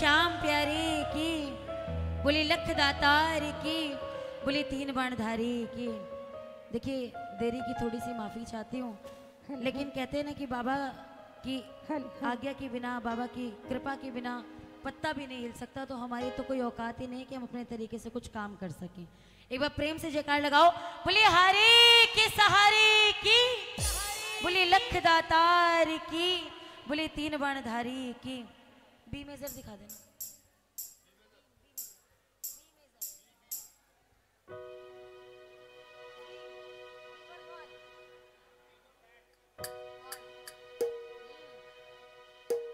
श्याम प्यारे की, बोले लख दातार की, बोले तीन बाणधारी की। देखिए देरी की थोड़ी सी माफी चाहती हूँ, लेकिन कहते हैं ना कि बाबा की आज्ञा के बिना, बाबा की कृपा के बिना पत्ता भी नहीं हिल सकता, तो हमारी तो कोई औकात ही नहीं कि हम अपने तरीके से कुछ काम कर सकें। एक बार प्रेम से जयकार लगाओ, बोले हारे के सहारे की, बोले लख दातार की, बोले तीन बाणधारी की। बी मेजर दिखा देना।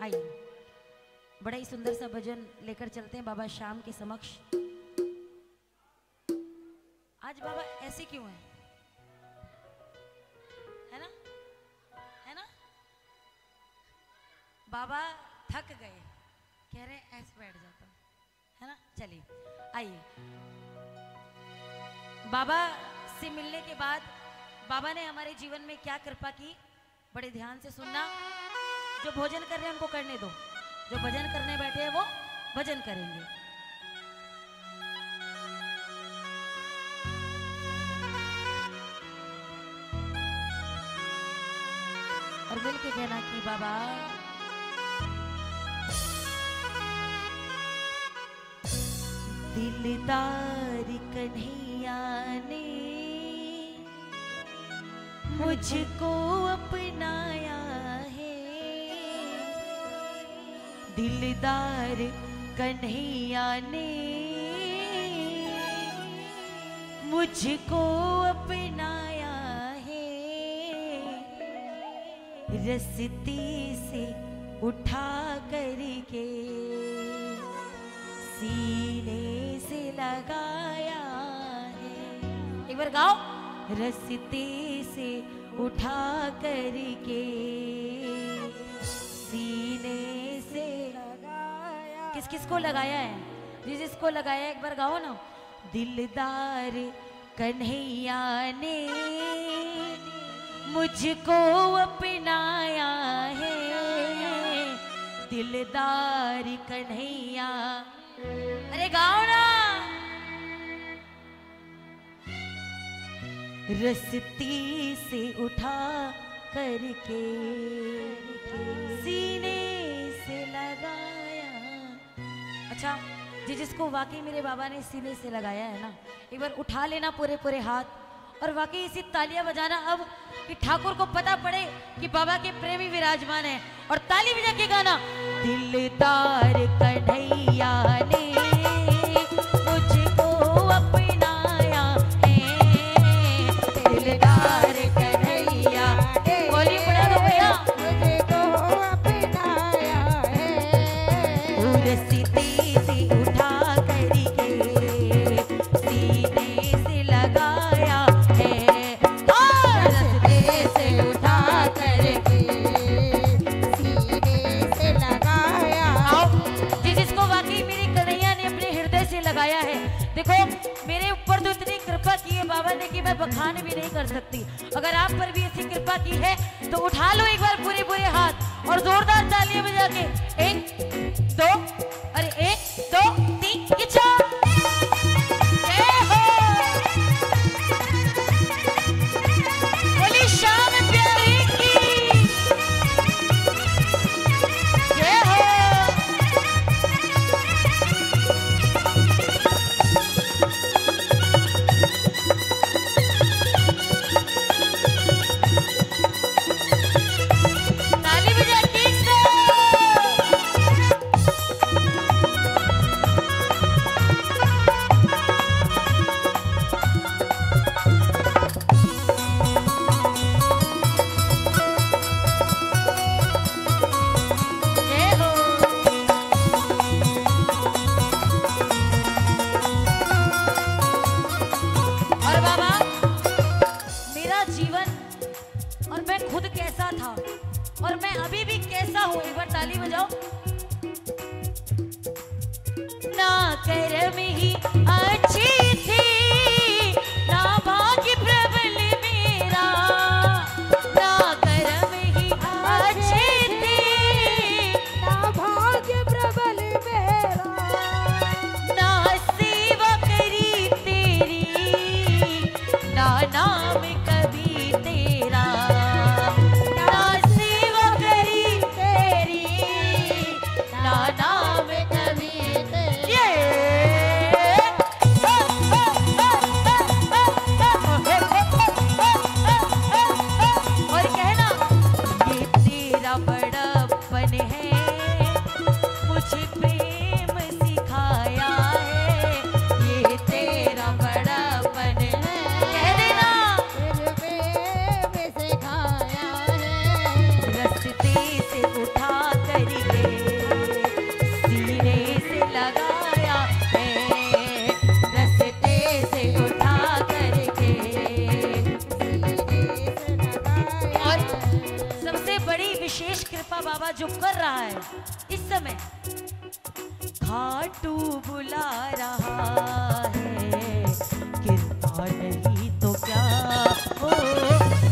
आइए, बड़ा ही सुंदर सा भजन लेकर चलते हैं बाबा श्याम के समक्ष। आज बाबा ऐसे क्यों हैं? है ना, है ना? बाबा थक गए, कह रहे ऐसे बैठ जाता हूं, है ना? चलिए आइए, बाबा से मिलने के बाद बाबा ने हमारे जीवन में क्या कृपा की, बड़े ध्यान से सुनना। जो भोजन कर रहे हैं उनको करने दो, जो भजन करने बैठे हैं वो भजन करेंगे। और मिल के कहना कि बाबा दिलदार कन्हैया ने मुझको अपनाया है, दिलदार कन्हैया ने मुझको अपनाया है, रस्ते से उठा करके सीने से लगाया है। एक बार गाओ, रस्ते से उठा करके सीने से लगाया। किस किस को लगाया है? जिस जिसको लगाया, एक बार गाओ ना। दिलदार कन्हैया ने मुझको अपनाया है, दिलदार कन्हैया। अरे गाओ ना। रस्ती से उठा करके सीने से लगाया। अच्छा, जिसको वाकई मेरे बाबा ने सीने से लगाया है ना, एक बार उठा लेना पूरे पूरे हाथ और वाकई इसी तालियां बजाना अब कि ठाकुर को पता पड़े कि बाबा के प्रेमी विराजमान है। और ताली बजा के गाना, दिलदार कन्हैया ने मुझको अपनाया है, दिलदार कन्हैया। बोली पड़ा दो भैया, मुझको अपनाया है, रस्ते से उठा करके सीने से लगाया है, रस्ते से उठा करके सीने से लगाया। आओ, जिसको वाकई मेरी कन्हैया ने अपने हृदय से लगाया है। देखो मेरे ऊपर तो इतनी कृपा की है बाबा ने कि मैं बखान भी नहीं कर सकती। अगर आप पर भी ऐसी कृपा की है तो उठा लो एक बार पूरे पूरे हाथ और जोरदार तालियां बजा के। 1 2, अरे 1 2 3 4। जय हो, बोली श्याम प्यारे की जय हो। ताली बजा के जय हो। और बाबा मेरा जीवन और मैं खुद कैसा था और मैं अभी भी कैसा हूं, एक बार ताली बजाओ। ना कर्म ही अच्छी थी, ना भाग्य प्रबल मेरा, ना कर्म ही अच्छी थी, ना भाग्य प्रबल मेरा, बाबा जो कर रहा है इस समय, खाटू बुला रहा है, कृपा नहीं तो क्या हो,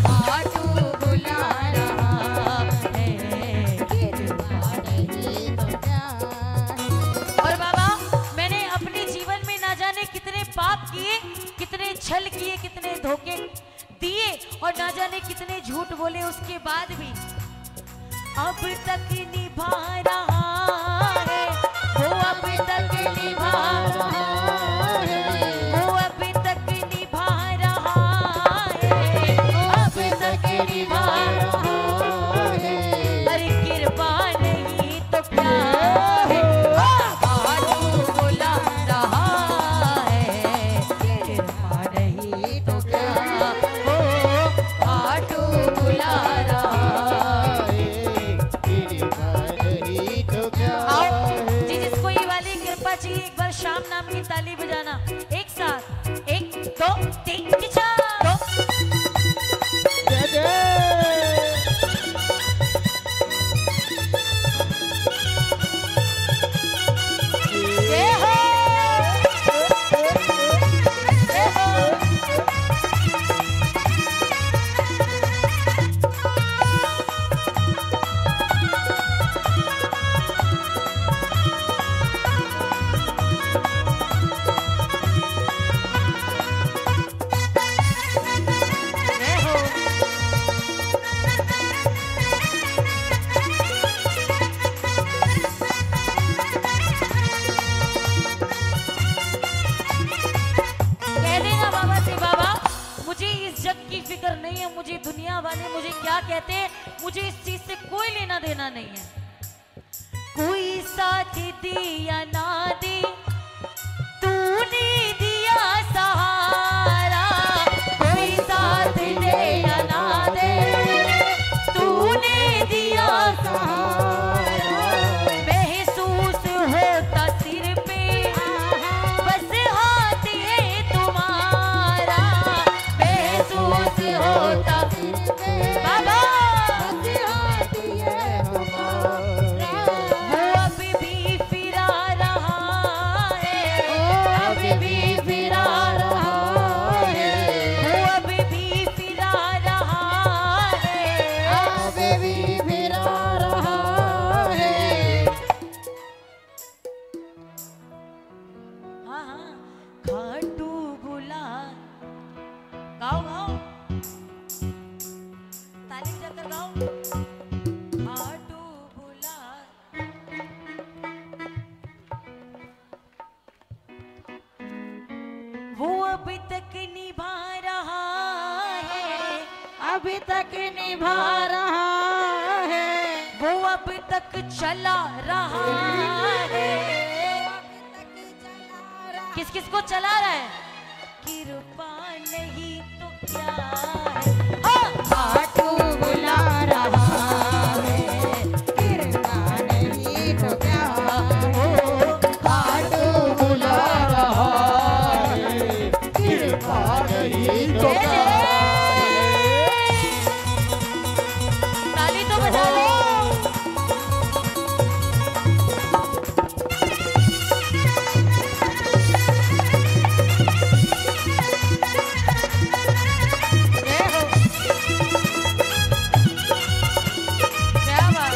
खाटू बुला रहा है, कृपा नहीं तो क्या। और बाबा मैंने अपने जीवन में ना जाने कितने पाप किए, कितने छल किए, कितने धोखे दिए और ना जाने कितने झूठ बोले, उसके बाद भी अब तक निभा रहा है, वो अब तक निभा रहा है, वो अब तक निभा रहा है, अब तक निभा रहा है, अरे कृपा नहीं तो क्या है, खाटू बुला रहा है, कृपा नहीं तो क्या हो, खाटू बुला रहा है, कृपा नहीं तो क्या। आओ जी, जिसको ये वाली कृपा चाहिए एक बार शाम नाम की ताली बजाना एक साथ, 1 2 3 4 जय जय। जय हो, जय हो। जय हो। कह देना बाबा से, बाबा मुझे इस जग की फिक्र नहीं है, मुझे दुनिया वाले मुझे क्या कहते हैं, मुझे इस चीज से कोई लेना देना नहीं है। कोई साथ दे या ना दे, तूने दिया सहारा, कोई साथ दे या ना दे, तूने दिया सहारा, महसूस होता सिर पे बस हाथ ये तुम्हारा, महसूस होता बाबा बस हाथ ये हमारा, वो अब भी फिरा रहा है, अब भी फिरा रहा है, वो अब भी फिरा रहा है, अब भी फिरा रहा है। हाँ हाँ, खाटू बुला, गाओ गाओ, ताली बजाकर गाओ, खाटू बुला, वो अभी तक निभा रहा है, अभी तक निभा रहा है, वो अब तक चला रहा है, किस किस को चला रहा है, कृपा नहीं तो क्या है, हाँ! खाटू बुला रहा है, कृपा नहीं तो क्या हो, खाटू बुला रहा है, कृपा नहीं तो क्या। ताली तो बजा लो। जय हो। क्या बात।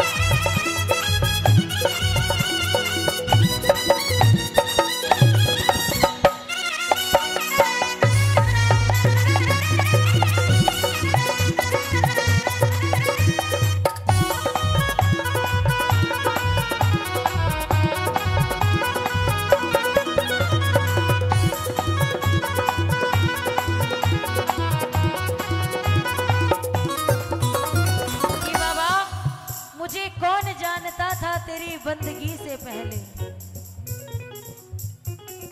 कि बाबा मुझे कौन जानता था तेरी बंदगी से पहले।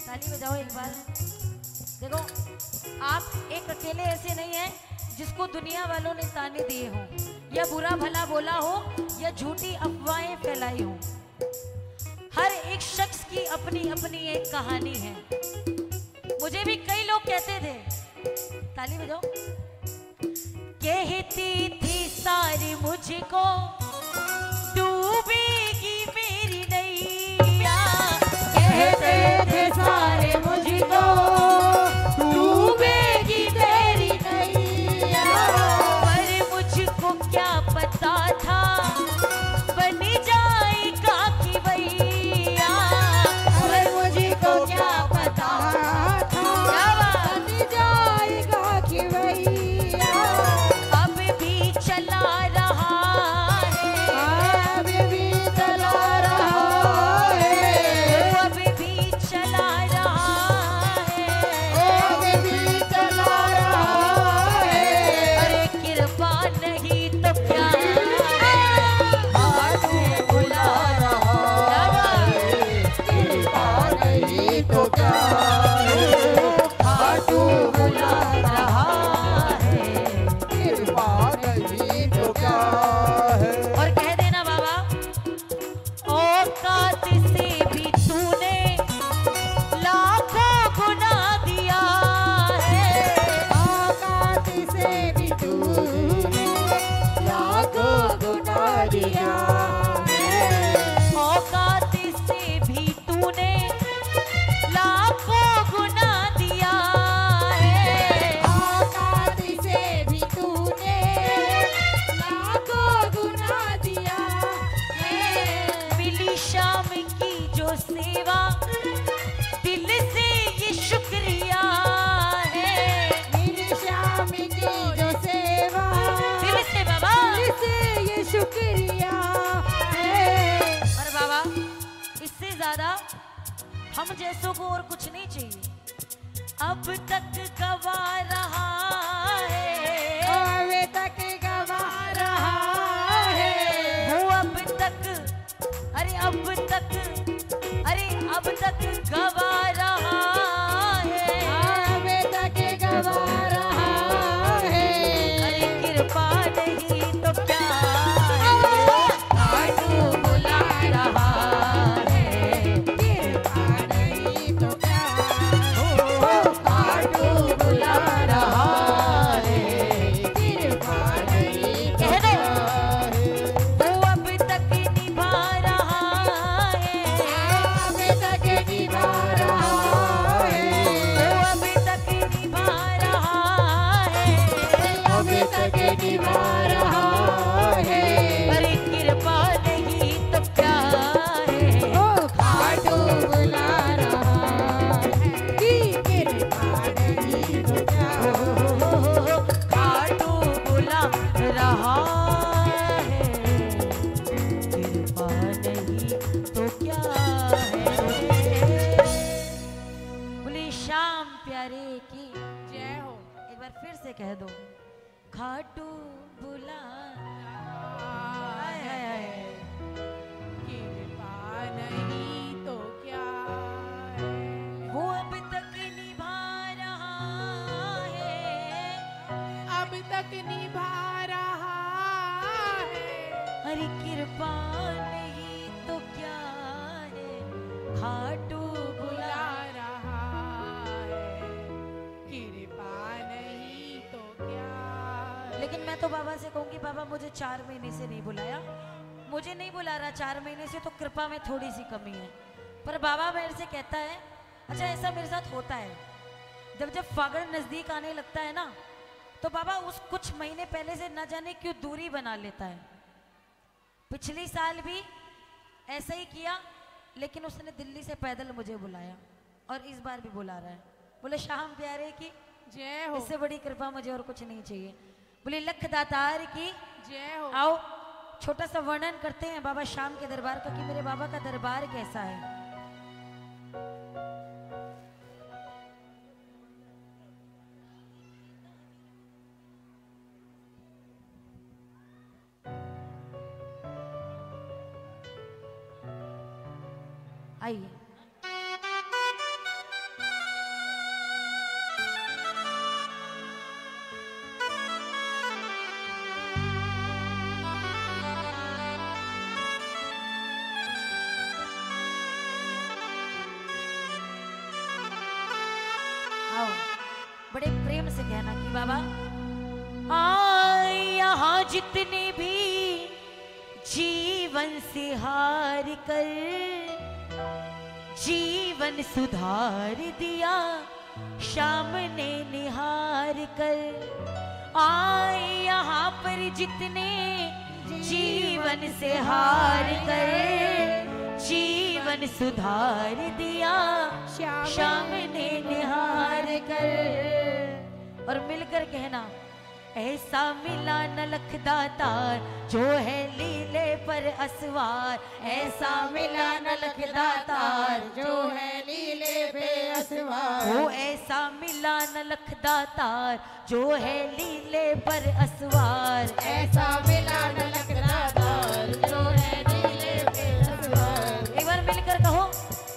ताली बजाओ एक बार। देखो आप एक अकेले ऐसे नहीं हैं जिसको दुनिया वालों ने ताने दिए हों या बुरा भला बोला हो या झूठी अफवाहें फैलाई हो। हर एक शख्स की अपनी अपनी एक कहानी है। मुझे भी कई लोग कहते थे, ताली बजाओ, कहती थी सारी मुझको तू है सारे मुझको डूबेगी तेरी नैया। पर मुझको क्या पता था बन जाएगा कि भैया। पर मुझको क्या पता था बन जाएगा कि भैया। अब भी चला रहा है, अब भी चला रहा है, अब भी चला रहा है, अब भी चला रहा है। अरे कृपा नहीं तो क्या हाथ में बुला रहा है, कृपा नहीं तो क्या हाथ बुला रहा है, कृपा नहीं तो क्या है। और कह देना बाबा औकात से भी तूने लाखों गुना दिया है। औकात से भी तूने लाखों गुना दिया है। औकात से भी तूने लाखों गुना दिया है। औकात से भी तूने लाखों गुना दिया है। मिली शाम की जो सेवा दिल से ये शुक्रिया है। मिली शाम की जो सेवा दिल से बाबा दिल से ये शुक्रिया है। और बाबा इससे ज्यादा हम जैसों को और कुछ नहीं चाहिए। अब तक गवा रहा है, अब तक गवा रहा है। वो अब तक अरे अब तक अरे अब तक गवा रहा है, अब तक गवा रहा है। अरे कृपा नहीं तो क्या है आटू बुला रहा है, कृपा नहीं तो क्या आटू बुला रहा है, कृपा नहीं तो क्या है। वो अब तक निभा रहा है, अब तक निभा रहा है, वो अब तक निभा रहा है, अब तक निभा रहा है। अरे कृपा नहीं तो क्या है खाटू बुला रहा है, कृपा नहीं तो क्या खाटू बुला रहा है, कृपा नहीं तो क्या है। बोले श्याम प्यारे की जय हो। एक बार फिर से कह दो खाटू बुला कृपा नहीं तो क्या है। वो अब तक निभा रहा है, अब तक निभा रहा है। अरे कृपा नहीं तो क्या है खाटू बुला। बुला रहा है, कृपा नहीं तो क्या है। लेकिन मैं तो बाबा से कहूंगी बाबा मुझे 4 महीने से नहीं बुलाया, मुझे नहीं बुला रहा 4 महीने से, तो कृपा में थोड़ी सी कमी है। पर बाबा मेरे से कहता है अच्छा ऐसा मेरे साथ होता है जब जब फागण नजदीक आने लगता है ना, तो बाबा उस कुछ महीने पहले से न जाने क्यों दूरी बना लेता है। पिछली साल भी ऐसा ही किया, लेकिन उसने दिल्ली से पैदल मुझे बुलाया और इस बार भी बुला रहा है। बोले श्याम प्यारे की जय हो। इससे बड़ी कृपा मुझे और कुछ नहीं चाहिए। बोले लख दातार की जय हो। आओ छोटा सा वर्णन करते हैं बाबा श्याम के दरबार का कि मेरे बाबा का दरबार कैसा है। आइए आओ बड़े प्रेम से कहना कि बाबा यहाँ जितने भी जीवन से हार कर जीवन सुधार दिया शाम ने निहार कर। आए यहाँ पर जितने जीवन से हार कर, जीवन सुधार दिया शाम ने निहार कर। और मिलकर कहना, ऐसा मिला न लखदातार जो है लीले पर असवार। ऐसा मिला न लखदातार जो है लीले पे असवार। वो ऐसा मिला न लखदातार जो है लीले पर असवार। ऐसा मिला न लखदातार जो है लीले पे असवार। एक बार मिलकर कहो,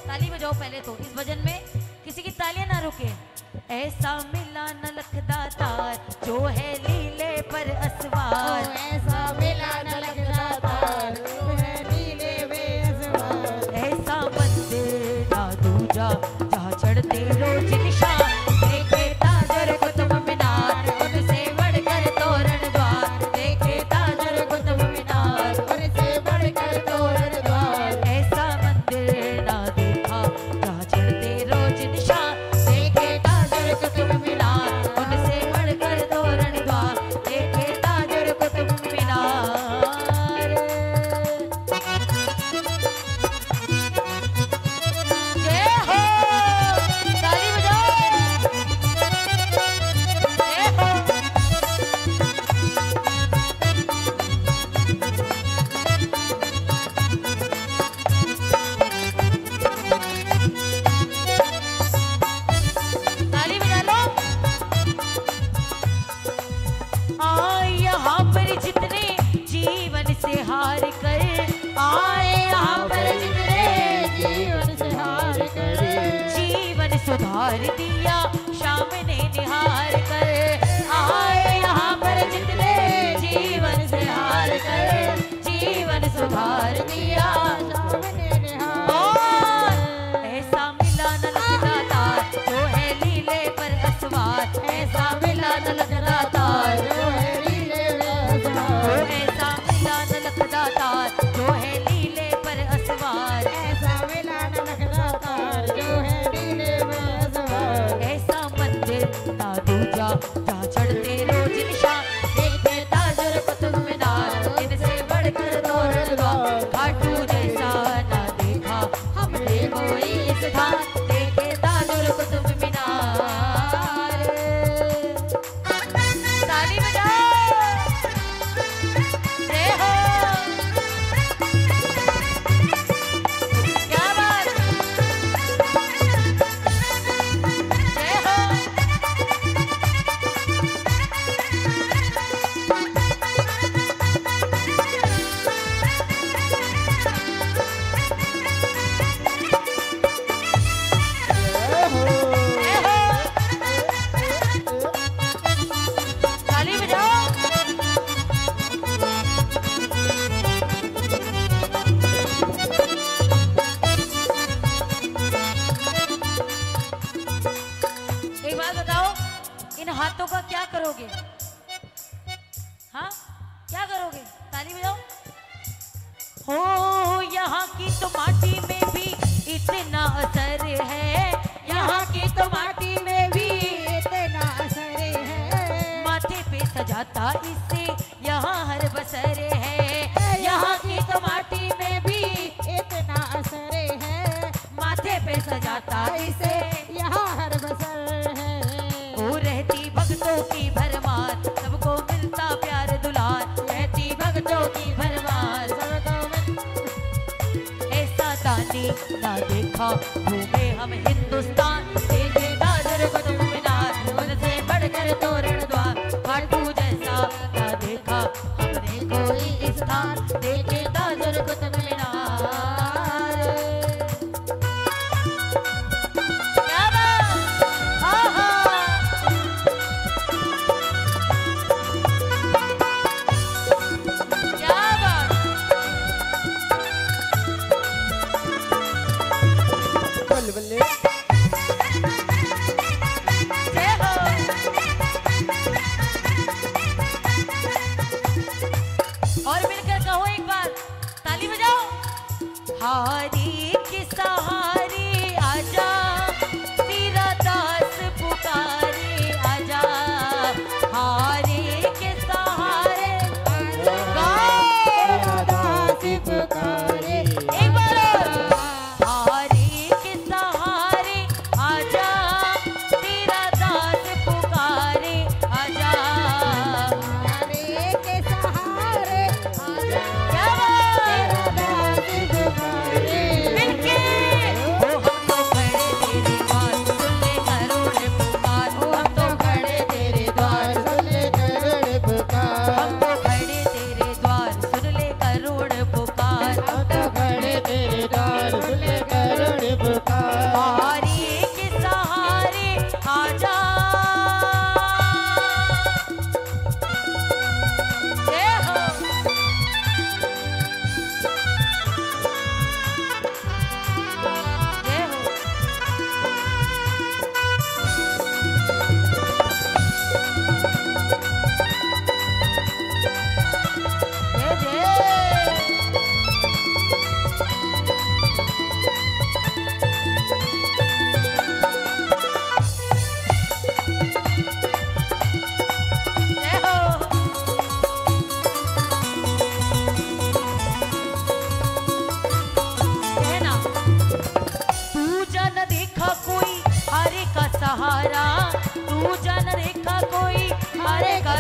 ताली बजाओ पहले तो इस भजन में किसी की तालियां ना रुके। ऐसा मिला न लखदातार जो है लीले पर असवार। ऐसा मिला न लखदातार जो है लीले पे असवार। ऐसा मंदिर ना दूजा जहाँ चढ़ते रोज निशान। देखे ताजर कुतुब मीनार उनसे बढ़कर तोरण द्वार। देखे ताजर कुतुब मीनार उनसे बढ़कर तोरण द्वार। ऐसा मंदिर ना देखा जहाँ चढ़ते रोज निशान। देखे ताजर कुतुब मीनार उनसे बढ़कर तोरण द्वार। देखे ताजर कुतुब मीनार। जय हो, ताली बजाओ। जय हो। ताली बजा लो। आए यहाँ पर जितने जीवन से हार कर। आए यहाँ पर जितने जीवन से हार कर। जीवन सुधार दिया शाम ने निहार कर। आए यहाँ पर जितने जीवन से हार कर। जीवन सुधार दिया सामने निहार। और ऐसा मिला न लखदातार जो है लीले पर असवार। ऐसा मिला न लखदातार जो है लीले पे असवार। ऐसा मिला न लखदातार जो है लीले पर असवार। ऐसा मिला न लखदातार जो है लीले पे असवार। ऐसा मंदिर ना दूजा जहाँ चढ़ते रोज निशान। देखे ताजर कुतुब मीनार इनसे बढ़कर तोरण द्वार। खाटू जैसा ना देखा हमने कोई स्थान। देखे ताजर कुतुब मीनार। ताली बजाओ। जय हो, क्या बात। जय हो। जय हो। जय हो। ताली बजाओ। एक बात बताओ, इन हाथों का क्या करोगे? हाँ, क्या करोगे? ताली बजाओ। हो यहाँ की तो माटी में भी इतना असर है। यहाँ की तो माटी में भी इतना असर है। माथे पे सजाता इससे यहाँ हर बसर है। यहाँ की तो माटी में भी इतना असर है। माथे पे सजाता इसे यहाँ हर बसर है। वो रहती भक्तों की भरमार। सबको मिलता प्यार दुलार। रहती भक्तों की भरमार। ऐसा दानी ना देखा घूमे हम हिंदुस्तान। देखे ताजर कुतुब मीनार उनसे बढ़कर तोरण द्वार। खाटू जैसा ना देखा हमने कोई स्थान। देखे ताजर कुतुब मीनार। क्या बात। आहा। क्या बात। बल्ले बल्ले। जय हो। और मिलकर कहो एक बार, ताली बजाओ। हारी के सहारे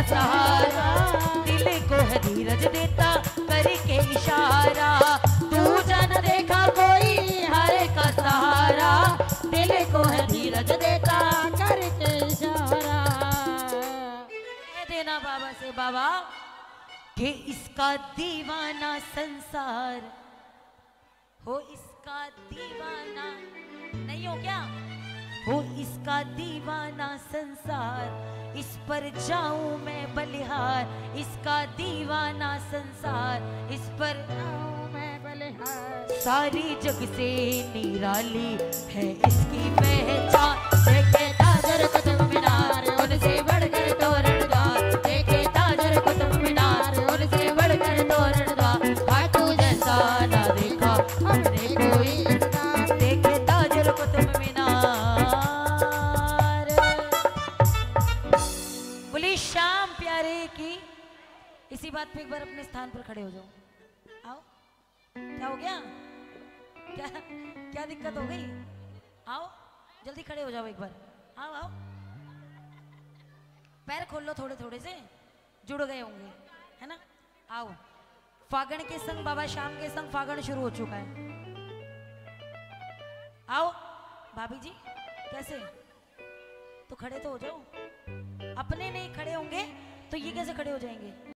सहारा, दिल को है धीरज देता करके इशारा, तू जन देखा कोई हरे का सहारा, दिल को है धीरज देता करके इशारा। कह देना बाबा से, बाबा कि इसका दीवाना संसार हो, इसका दीवाना नहीं हो क्या हो, इसका दीवाना संसार, इस पर जाऊं मैं बलिहार, इसका दीवाना संसार, इस पर जाऊं मैं बलिहार। सारी जग से निराली है इसकी पहचान, देखे ताजर कुतुब मीनार उनसे बढ़कर तोरणद्वार, देखे ताजर कुतुब मीनार उनसे बढ़कर तोरणद्वार, खाटू जैसा ना देखा हमने कोई इंसान, देखे ताजर कुतुब मीनार। बोली शाम प्यारे की। इसी बात पे एक बार अपने स्थान पर खड़े हो जाओ। आओ, क्या हो गया, क्या क्या दिक्कत हो गई? आओ जल्दी खड़े हो जाओ एक बार, आओ आओ, पैर खोल लो थोड़े थोड़े से, जुड़ गए होंगे है ना। आओ, फागण के संग बाबा शाम के संग फागण शुरू हो चुका है। आओ भाभी जी, कैसे, तो खड़े तो हो जाओ, अपने नहीं खड़े होंगे तो ये कैसे खड़े हो जाएंगे?